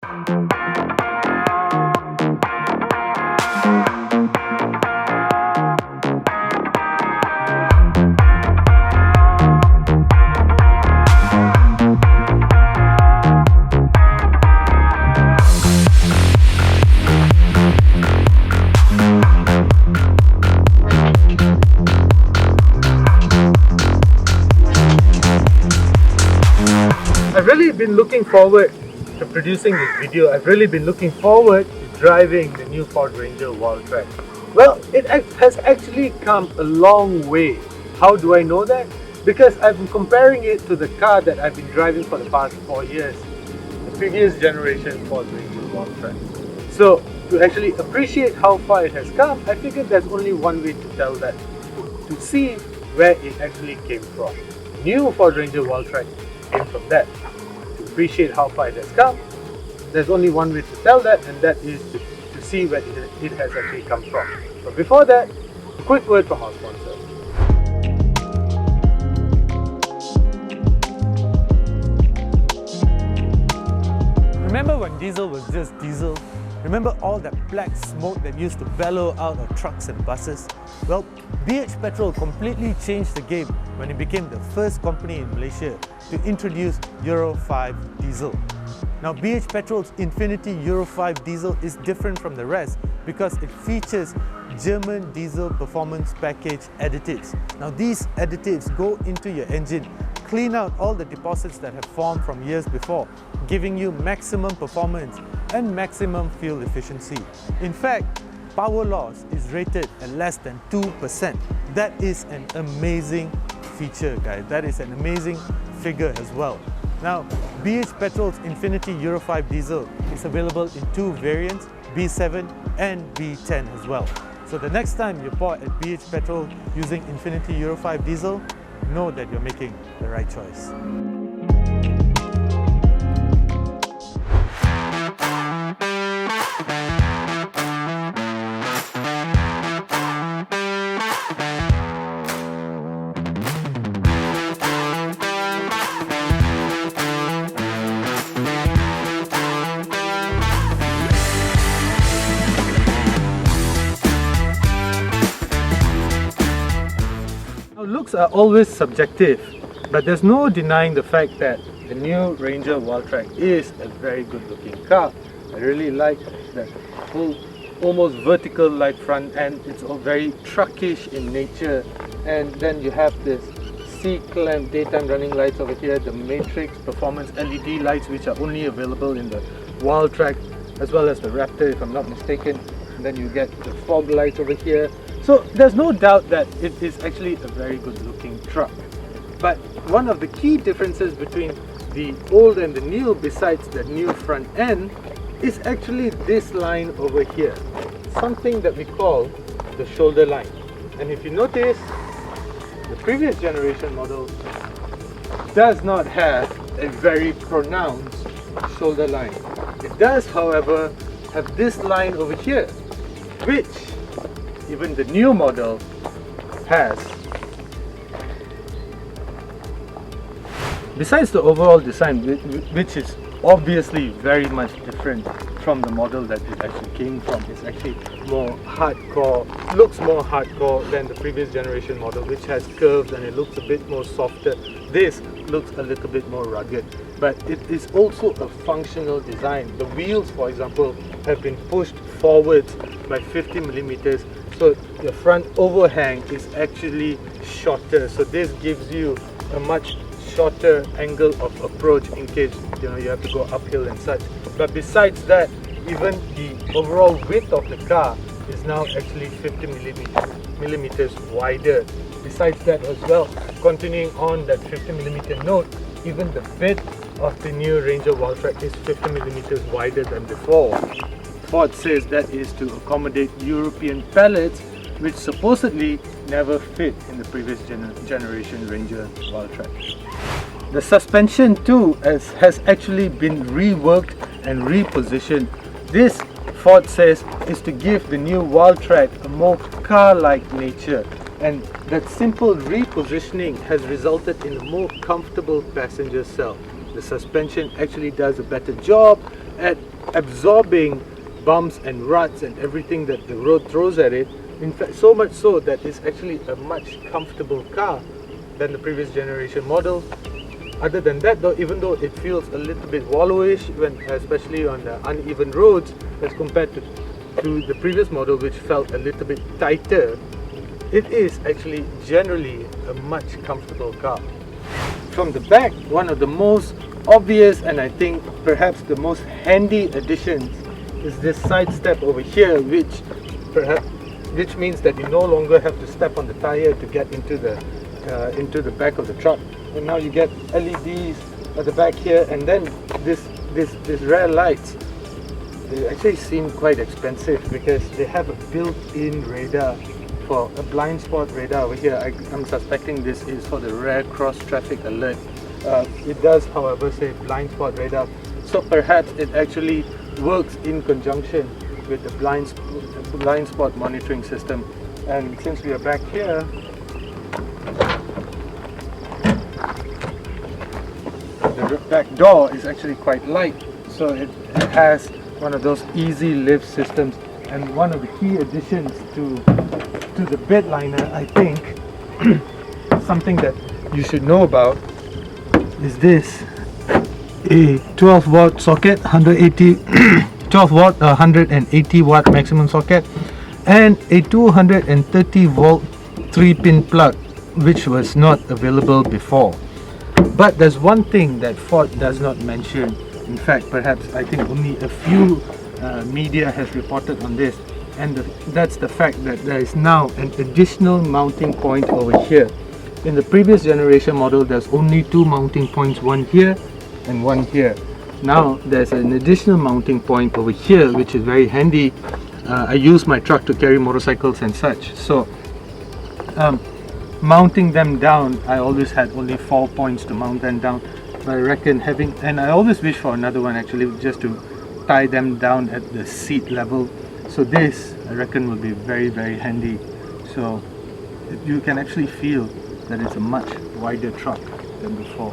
I've really been looking forward to producing this video. I've really been looking forward to driving the new Ford Ranger Wildtrak. Well, it has actually come a long way. How do I know that? Because I've been comparing it to the car that I've been driving for the past 4 years, the previous generation Ford Ranger Wildtrak. So to actually appreciate how far it has come, I figured there's only one way to tell that, to see where it actually came from. New Ford Ranger Wildtrak came from that. To appreciate how far it has come, there's only one way to tell that, and that is to see where it has actually come from. But before that, a quick word from our sponsor. Remember when diesel was just diesel? Remember all that black smoke that used to bellow out of trucks and buses? Well, BH Petrol completely changed the game when it became the first company in Malaysia to introduce Euro 5 diesel. Now, BH Petrol's Infinity Euro 5 diesel is different from the rest because it features German diesel performance package additives. Now, these additives go into your engine, clean out all the deposits that have formed from years before, giving you maximum performance and maximum fuel efficiency. In fact, power loss is rated at less than 2%. That is an amazing feature, guys. That is an amazing figure as well. Now, BH Petrol's Infinity Euro 5 diesel is available in 2 variants, B7 and B10 as well. So the next time you port at BH Petrol using Infinity Euro 5 diesel, know that you're making the right choice. Looks are always subjective, but there's no denying the fact that the new Ranger Wildtrak is a very good looking car. I really like that full, almost vertical light front end. It's all very truckish in nature, and then you have this C-clamp daytime running lights over here, the Matrix Performance LED lights which are only available in the Wildtrak as well as the Raptor if I'm not mistaken, and then you get the fog lights over here. So there's no doubt that it is actually a very good looking truck. But one of the key differences between the old and the new, besides the new front end, is actually this line over here. Something that we call the shoulder line. And if you notice, the previous generation model does not have a very pronounced shoulder line. It does, however, have this line over here, which even the new model has. Besides the overall design, which is obviously very much different from the model that it actually came from, it's actually more hardcore, looks more hardcore than the previous generation model, which has curves and it looks a bit more softer. This looks a little bit more rugged, but it is also a functional design. The wheels, for example, have been pushed forwards by 50 millimeters. So the front overhang is actually shorter, so this gives you a much shorter angle of approach in case you have to go uphill and such. But besides that, even the overall width of the car is now actually 50 millimeters wider. Besides that as well, continuing on that 50 millimeter note, even the bed of the new Ranger Wildtrak is 50 millimeters wider than before. Ford says that is to accommodate European pallets, which supposedly never fit in the previous generation Ranger Wildtrak. The suspension too has actually been reworked and repositioned. This, Ford says, is to give the new Wildtrak a more car-like nature, and that simple repositioning has resulted in a more comfortable passenger cell. The suspension actually does a better job at absorbing bumps and ruts and everything that the road throws at it. In fact, so much so that it's actually a much comfortable car than the previous generation model. Other than that though, even though it feels a little bit wallowish, especially on the uneven roads as compared to the previous model, which felt a little bit tighter, it is actually generally a much comfortable car. From the back, one of the most obvious and I think perhaps the most handy additions is this side step over here, which means that you no longer have to step on the tire to get into the back of the truck. And now you get LEDs at the back here, and then this rear lights. They actually seem quite expensive because they have a built-in radar for a blind spot radar over here. I'm suspecting this is for the rear cross traffic alert. It does, however, say blind spot radar, so perhaps it actually works in conjunction with the blind spot monitoring system. And since we are back here, the back door is actually quite light, so it has one of those easy lift systems. And one of the key additions to the bed liner, I think, something that you should know about is this: a 12 watt socket, 12 watt 180 watt maximum socket, and a 230 volt 3-pin plug, which was not available before. But there's one thing that Ford does not mention. In fact, perhaps I think only a few media has reported on this, and that's the fact that there is now an additional mounting point over here. In the previous generation model, there's only 2 mounting points, one here and one here. Now there's an additional mounting point over here, which is very handy. I use my truck to carry motorcycles and such, so mounting them down, I always had only 4 points to mount them down. But I reckon and I always wish for another one actually, just to tie them down at the seat level. So this, I reckon, will be very, very handy. So you can actually feel that it's a much wider truck than before.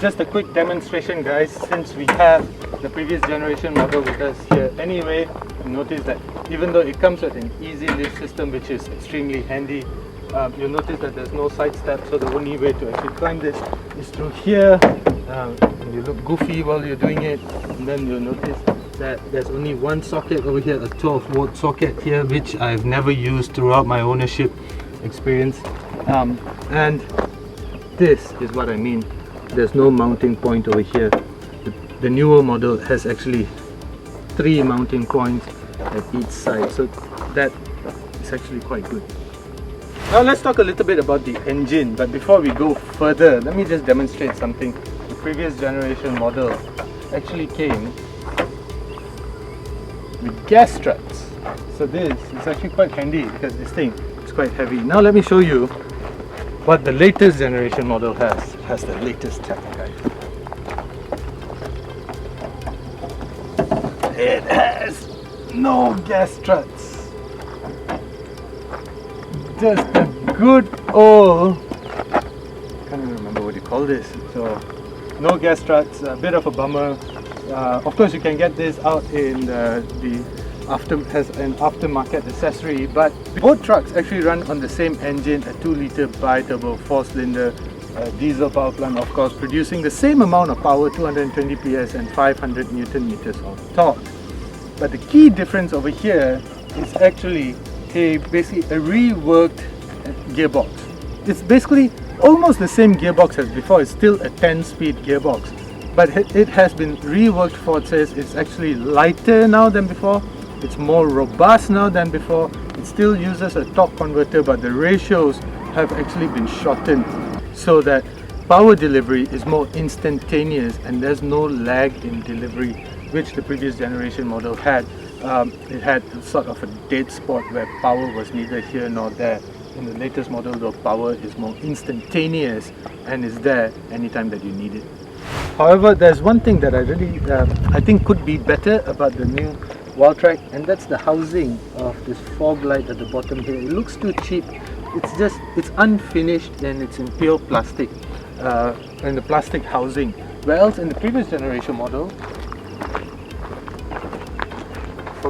Just a quick demonstration, guys, since we have the previous generation model with us here anyway. Notice that even though it comes with an easy lift system, which is extremely handy, you'll notice that there's no side step, so the only way to actually climb this is through here. And you look goofy while you're doing it, and then you'll notice that there's only one socket over here, a 12 watt socket here, which I've never used throughout my ownership experience. And this is what I mean. There's no mounting point over here. The newer model has actually 3 mounting points at each side, so that is actually quite good. Now let's talk a little bit about the engine, but before we go further, let me just demonstrate something. The previous generation model actually came with gas struts, so this is actually quite handy because this thing is quite heavy. Now let me show you what the latest generation model has. It has the latest tech, guys. It has no gas struts. Just a good old, I can't even remember what you call this. So no gas struts, a bit of a bummer. Of course you can get this out in has an aftermarket accessory, but both trucks actually run on the same engine, a 2-litre bi-turbo 4-cylinder diesel power plant, of course, producing the same amount of power, 220 PS and 500 Newton meters of torque. But the key difference over here is actually basically a reworked gearbox. It's basically almost the same gearbox as before. It's still a 10-speed gearbox, but it has been reworked. Ford says it's actually lighter now than before. It's more robust now than before. It still uses a torque converter, but the ratios have actually been shortened so that power delivery is more instantaneous and there's no lag in delivery, which the previous generation model had. It had sort of a dead spot where power was neither here nor there. In the latest model, though, power is more instantaneous and is there anytime that you need it. However, there's one thing that I think could be better about the new Wildtrak, and that's the housing of this fog light at the bottom here. It looks too cheap. It's unfinished and it's in pure plastic, and the plastic housing. Whereas in the previous generation model,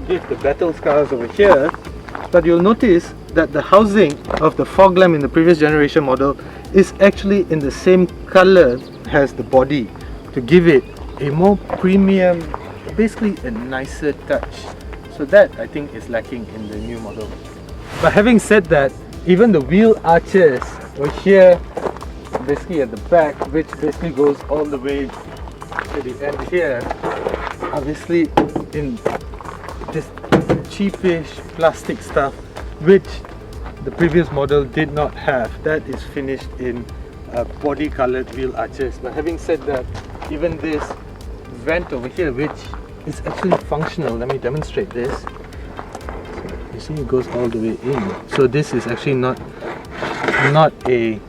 give the battle scars over here, but you'll notice that the housing of the fog lamp in the previous generation model is actually in the same color as the body to give it a more premium, basically a nicer touch. So that I think is lacking in the new model. But having said that, even the wheel arches over here, basically at the back, which basically goes all the way to the end here, obviously in this cheapish plastic stuff which the previous model did not have. That is finished in body colored wheel arches. But having said that, even this vent over here, which is actually functional, let me demonstrate this. You see it goes all the way in, so this is actually not a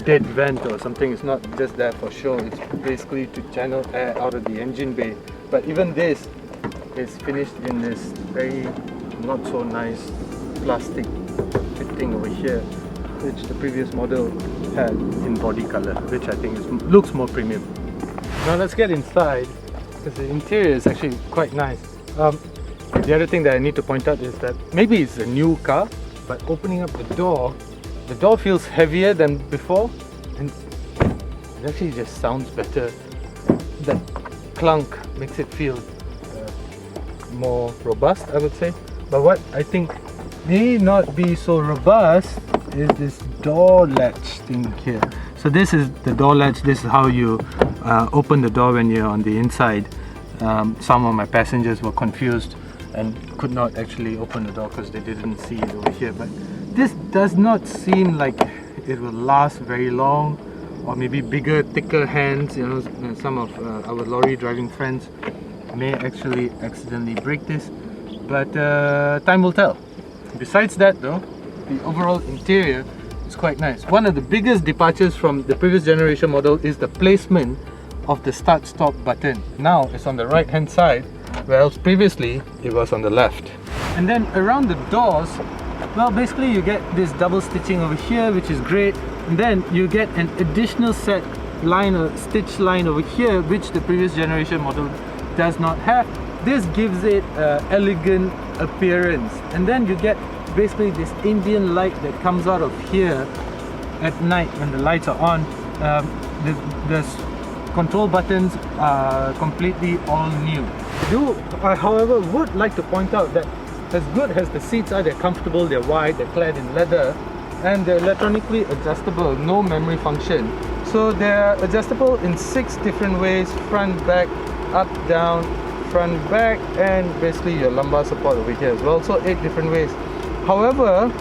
dead vent or something. It's not just there for show, it's basically to channel air out of the engine bay. But even this is finished in this very not so nice plastic fitting over here, which the previous model had in body color, which I think looks more premium. Now let's get inside, because the interior is actually quite nice. The other thing that I need to point out is that maybe it's a new car, but opening up the door feels heavier than before, and it actually just sounds better. That clunk makes it feel more robust, I would say. But what I think may not be so robust is this door latch thing here. So this is the door latch. This is how you open the door when you're on the inside. Some of my passengers were confused and could not actually open the door because they didn't see it over here. But this does not seem like it will last very long, or maybe bigger, thicker hands, you know, some of our lorry driving friends may actually accidentally break this, but time will tell. Besides that though, the overall interior is quite nice. One of the biggest departures from the previous generation model is the placement of the start-stop button. Now it's on the right hand side, whereas previously it was on the left. And then around the doors, well, basically you get this double stitching over here, which is great, and then you get an additional set line or stitch line over here, which the previous generation model does not have. This gives it elegant appearance, and then you get basically this ambient light that comes out of here at night when the lights are on. The control buttons are completely all new. I, however, would like to point out that as good as the seats are, they're comfortable, they're wide, they're clad in leather, and they're electronically adjustable, no memory function. So they're adjustable in 6 different ways: front, back, up, down, front, back, and basically your lumbar support over here as well. So 8 different ways. However,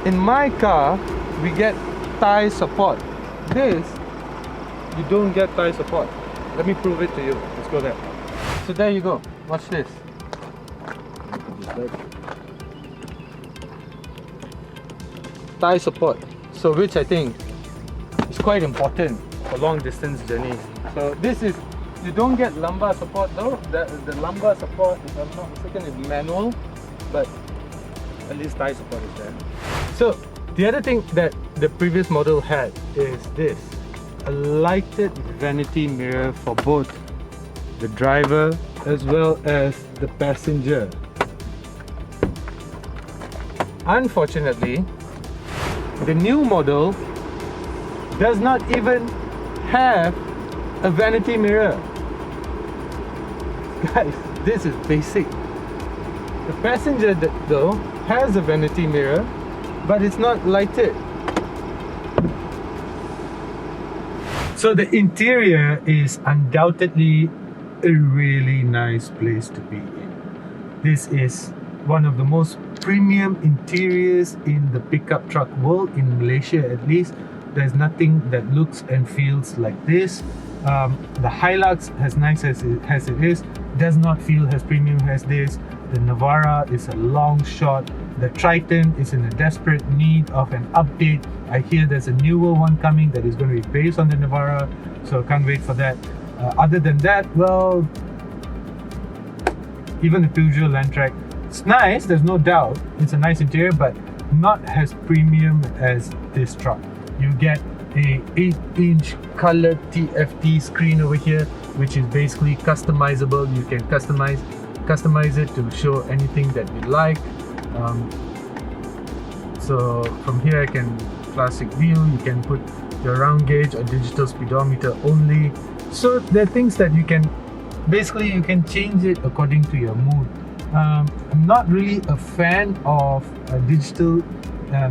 in my car, we get thigh support. This, you don't get thigh support. Let me prove it to you. Let's go there. So there you go. Watch this. Thigh support. So which I think is quite important for long distance journeys. So this is, you don't get lumbar support though. The lumbar support, if I'm not mistaken, is manual, but at least thigh support is there. So the other thing that the previous model had is this, a lighted vanity mirror for both the driver as well as the passenger. Unfortunately, the new model does not even have a vanity mirror. Guys, this is basic. The passenger though has a vanity mirror, but it's not lighted. So the interior is undoubtedly a really nice place to be in. This is one of the most premium interiors in the pickup truck world, in Malaysia at least. There's nothing that looks and feels like this. The Hilux, as nice as it is, does not feel as premium as this. The Navara is a long shot. The Triton is in a desperate need of an update. I hear there's a newer one coming that is going to be based on the Navara, so can't wait for that. Other than that, well, even the Peugeot Landtrek, it's nice, there's no doubt. It's a nice interior, but not as premium as this truck. You get a 8-inch colored TFT screen over here, which is basically customizable. You can customize customize it to show anything that you like. So from here I can classic view, you can put your round gauge or digital speedometer only. So there are things that you can basically you can change it according to your mood. I'm not really a fan of digital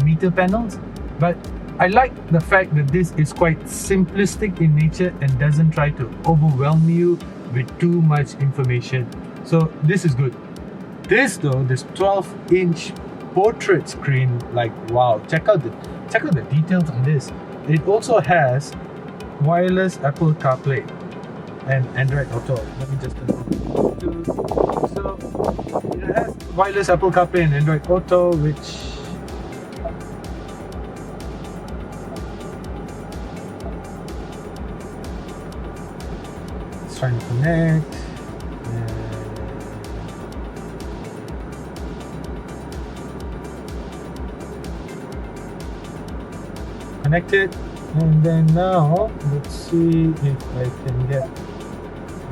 meter panels, but I like the fact that this is quite simplistic in nature and doesn't try to overwhelm you with too much information. So this is good. This 12-inch portrait screen, like wow, check out the details on this. It also has wireless Apple CarPlay and Android Auto. Let me just confirm. So it has wireless Apple CarPlay and Android Auto, which is trying to connect. Connected, and then now let's see if I can get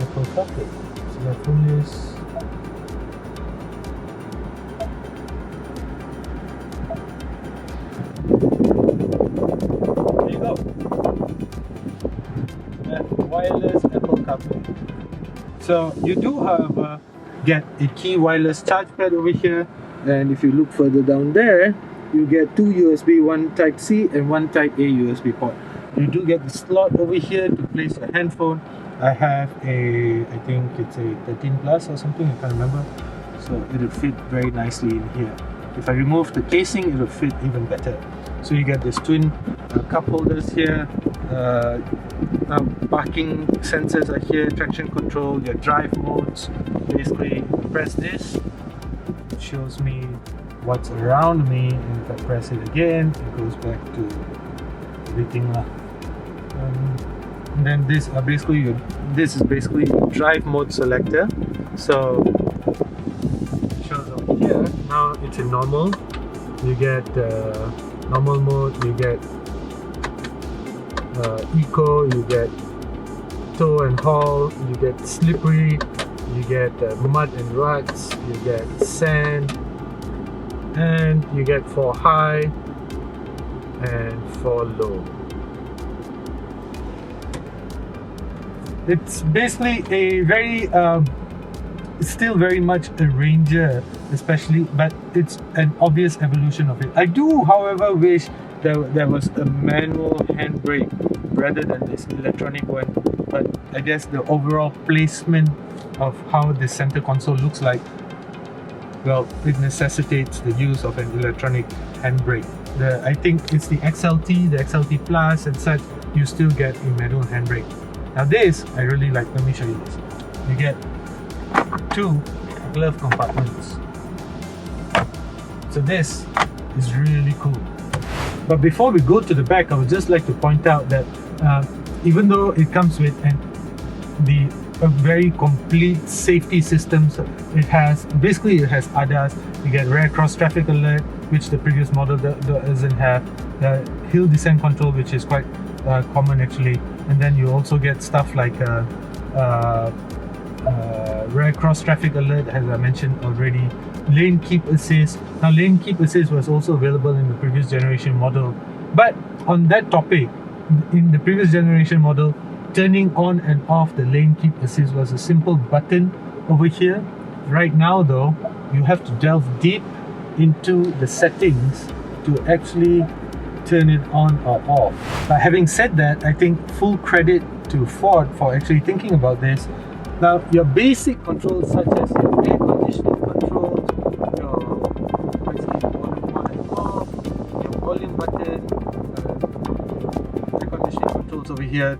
Apple CarPlay. So my phone is there you go. Wireless Apple CarPlay. So you do, however, get a key wireless charge pad over here, and if you look further down there, you get two USB, one Type-C and one Type-A USB port. You do get the slot over here to place your handphone. I have I think it's a 13 Plus or something, I can't remember. So it'll fit very nicely in here. If I remove the casing, it'll fit even better. So you get this twin cup holders here. Parking sensors are here, traction control, your drive modes. Basically, press this, it shows me what's around me, and if I press it again, it goes back to everything. And then this is basically your drive mode selector. So it shows over here. Now it's in normal. You get normal mode. You get eco. You get tow and haul. You get slippery. You get mud and ruts. You get sand. And you get for high and for low. It's basically a very still very much a Ranger, especially, but it's an obvious evolution of it. I do, however, wish there was a manual handbrake rather than this electronic one, but I guess the overall placement of how the center console looks like, well, it necessitates the use of an electronic handbrake. I think it's the XLT, the XLT Plus and such, you still get a manual handbrake. Now this, I really like. Let me show you this. You get two glove compartments. So this is really cool. But before we go to the back, I would just like to point out that even though it comes with a very complete safety system, so it has ADAS. You get rear cross traffic alert, which the previous model doesn't have. The hill descent control, which is quite common actually, and then you also get stuff like rear cross traffic alert, as I mentioned already. Lane keep assist. Now lane keep assist was also available in the previous generation model, but on that topic, in the previous generation model, turning on and off the lane keep assist was a simple button over here. Right now though, you have to delve deep into the settings to actually turn it on or off. But having said that, I think full credit to Ford for actually thinking about this. Now your basic controls such as your air conditioning controls, your volume on and off, your volume button, air conditioning controls over here,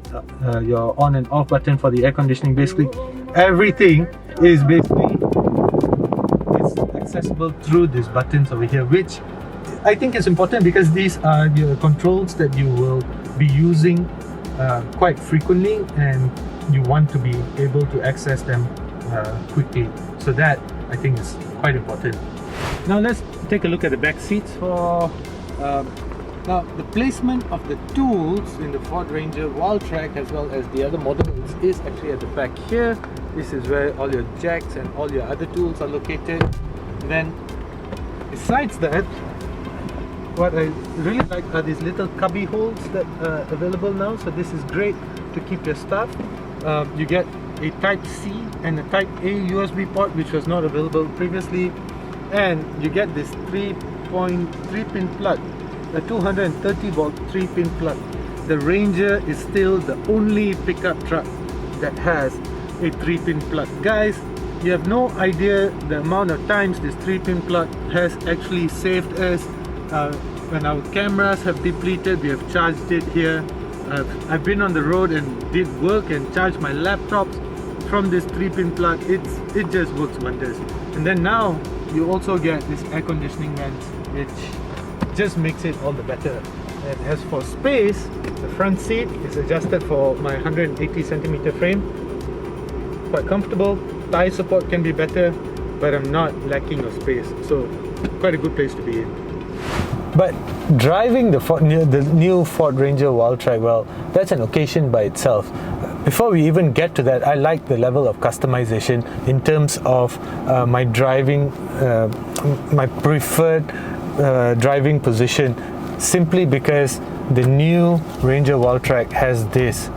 your on and off button for the air conditioning, basically everything is accessible through these buttons over here, which I think is important because these are your controls that you will be using quite frequently, and you want to be able to access them quickly. So that, I think, is quite important. Now let's take a look at the back seats. For now, the placement of the tools in the Ford Ranger Wildtrak as well as the other models is actually at the back here. This is where all your jacks and all your other tools are located. And then besides that, what I really like are these little cubby holes that are available now. So this is great to keep your stuff. You get a Type C and a Type A USB port, which was not available previously, and you get this 3.3 pin plug, a 230 volt 3-pin plug. The Ranger is still the only pickup truck that has a 3-pin plug. Guys, you have no idea the amount of times this 3-pin plug has actually saved us. When our cameras have depleted, we have charged it here. I've been on the road and did work and charged my laptops from this 3-pin plug. It just works wonders. And then now you also get this air conditioning vents, which just makes it all the better. And as for space, the front seat is adjusted for my 180 centimeter frame. Quite comfortable. Thigh support can be better, but I'm not lacking of space, so quite a good place to be in. But driving the new Ford Ranger Wildtrak, well, that's an occasion by itself. Before we even get to that, I like the level of customization in terms of my driving, my preferred driving position, simply because the new Ranger Wildtrak has this,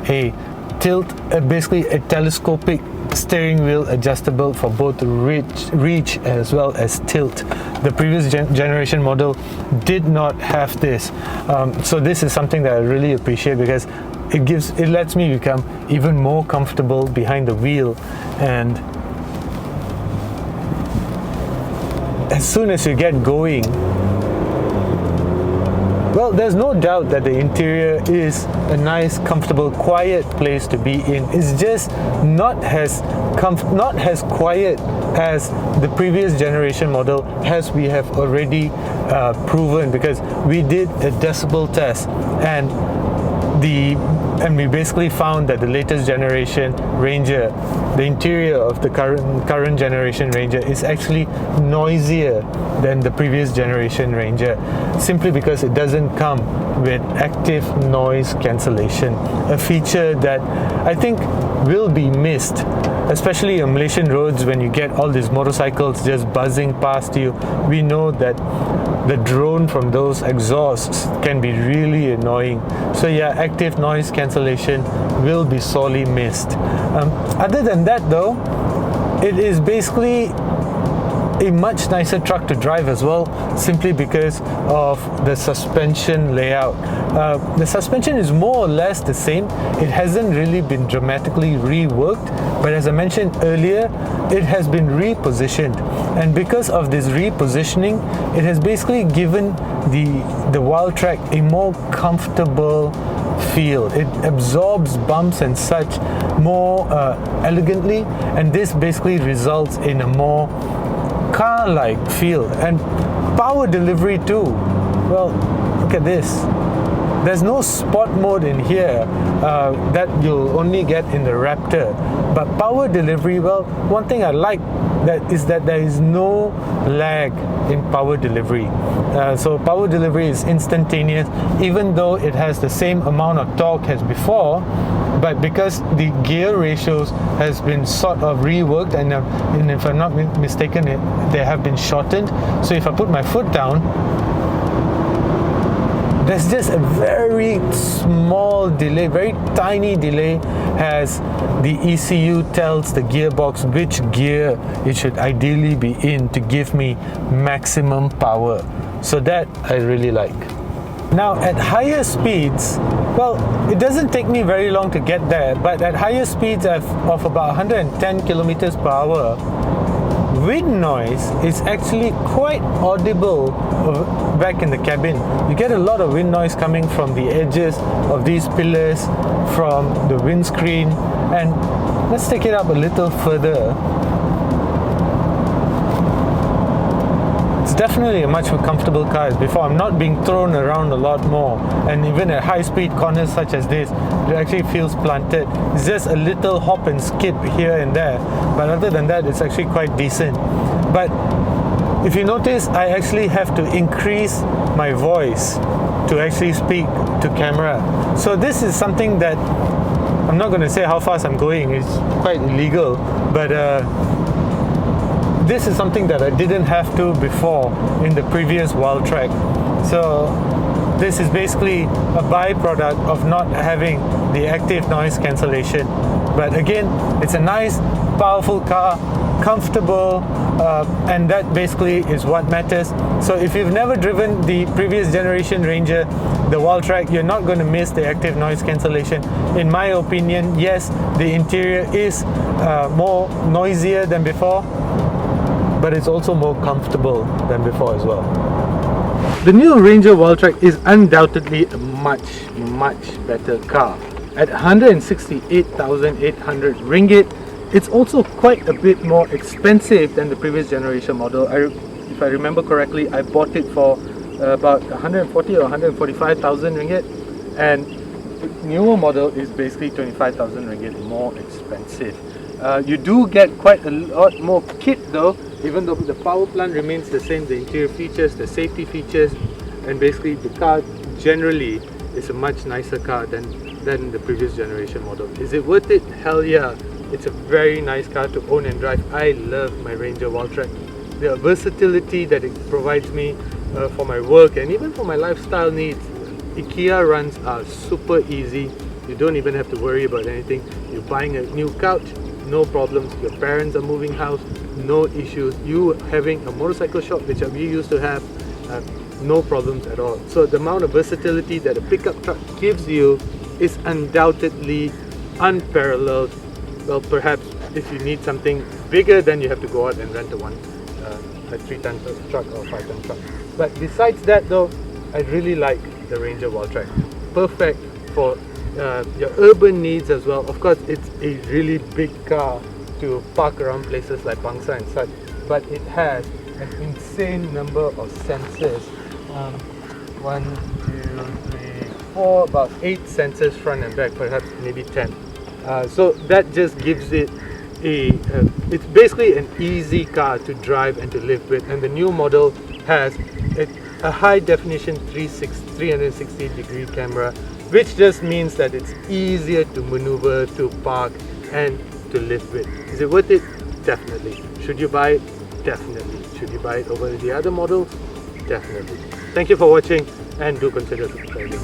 a tilt, basically a telescopic steering wheel adjustable for both reach as well as tilt. The previous generation model did not have this, so this is something that I really appreciate, because it lets me become even more comfortable behind the wheel. And as soon as you get going, well, there's no doubt that the interior is a nice, comfortable, quiet place to be in. It's just not as quiet as the previous generation model, as we have already proven, because we did a decibel test, and we basically found that the latest generation Ranger, the interior of the current generation Ranger, is actually noisier than the previous generation Ranger, simply because it doesn't come with active noise cancellation, a feature that I think will be missed, especially on Malaysian roads when you get all these motorcycles just buzzing past you. We know that the drone from those exhausts can be really annoying. So yeah, active noise cancellation will be sorely missed. Other than that though, it is basically a much nicer truck to drive as well, simply because of the suspension layout. The suspension is more or less the same. It hasn't really been dramatically reworked, but as I mentioned earlier, it has been repositioned, and because of this repositioning, it has basically given the Wildtrak a more comfortable feel. It absorbs bumps and such more elegantly, and this basically results in a more car-like feel. And power delivery too. Well, look at this. There's no sport mode in here that you'll only get in the Raptor. But power delivery, well, one thing I like is that there is no lag in power delivery. So power delivery is instantaneous, even though it has the same amount of torque as before. But because the gear ratios has been sort of reworked, and if I'm not mistaken, they have been shortened. So if I put my foot down, there's just a very small delay, very tiny delay, as the ECU tells the gearbox which gear it should ideally be in to give me maximum power. So that I really like. Now at higher speeds, well, it doesn't take me very long to get there, but at higher speeds of about 110 kilometers per hour, wind noise is actually quite audible back in the cabin. You get a lot of wind noise coming from the edges of these pillars, from the windscreen, and let's take it up a little further. It's definitely a much more comfortable car as before. I'm not being thrown around a lot more, and even at high-speed corners such as this, it actually feels planted. It's just a little hop and skip here and there, but other than that, it's actually quite decent. But if you notice, I actually have to increase my voice to actually speak to camera. So this is something that I'm not going to say how fast I'm going, it's quite illegal, but this is something that I didn't have to before in the previous Wildtrak. So this is basically a byproduct of not having the active noise cancellation. But again, it's a nice, powerful car, comfortable, and that basically is what matters. So if you've never driven the previous generation Ranger, the Wildtrak, you're not going to miss the active noise cancellation. In my opinion, yes, the interior is more noisier than before, but it's also more comfortable than before as well. The new Ranger Wildtrak is undoubtedly a much better car. At 168,800 ringgit, it's also quite a bit more expensive than the previous generation model. If I remember correctly, I bought it for about 140 or 145,000 ringgit, and the newer model is basically 25,000 ringgit more expensive. You do get quite a lot more kit though, even though the power plant remains the same, the interior features, the safety features, and basically the car generally is a much nicer car than the previous generation model. Is it worth it? Hell yeah! It's a very nice car to own and drive. I love my Ranger Wildtrak. The versatility that it provides me for my work and even for my lifestyle needs. IKEA runs are super easy. You don't even have to worry about anything. You're buying a new couch, no problems. Your parents are moving house, no issues. You having a motorcycle shop, which we used to have, no problems at all. So the amount of versatility that a pickup truck gives you is undoubtedly unparalleled. Well, perhaps if you need something bigger, then you have to go out and rent a 3-ton truck or 5-ton truck. But besides that though, I really like the Ranger Wildtrak. Perfect for your urban needs as well. Of course, it's a really big car to park around places like Bangsa and such, but it has an insane number of sensors. 1, 2, 3, 4, about 8 sensors front and back, perhaps maybe 10. So that just gives it it's basically an easy car to drive and to live with. And the new model has a high definition 360 degree camera, which just means that it's easier to maneuver, to park and to live with. Is it worth it? Definitely. Should you buy it? Definitely. Should you buy it over the other models? Definitely. Thank you for watching, and do consider subscribing.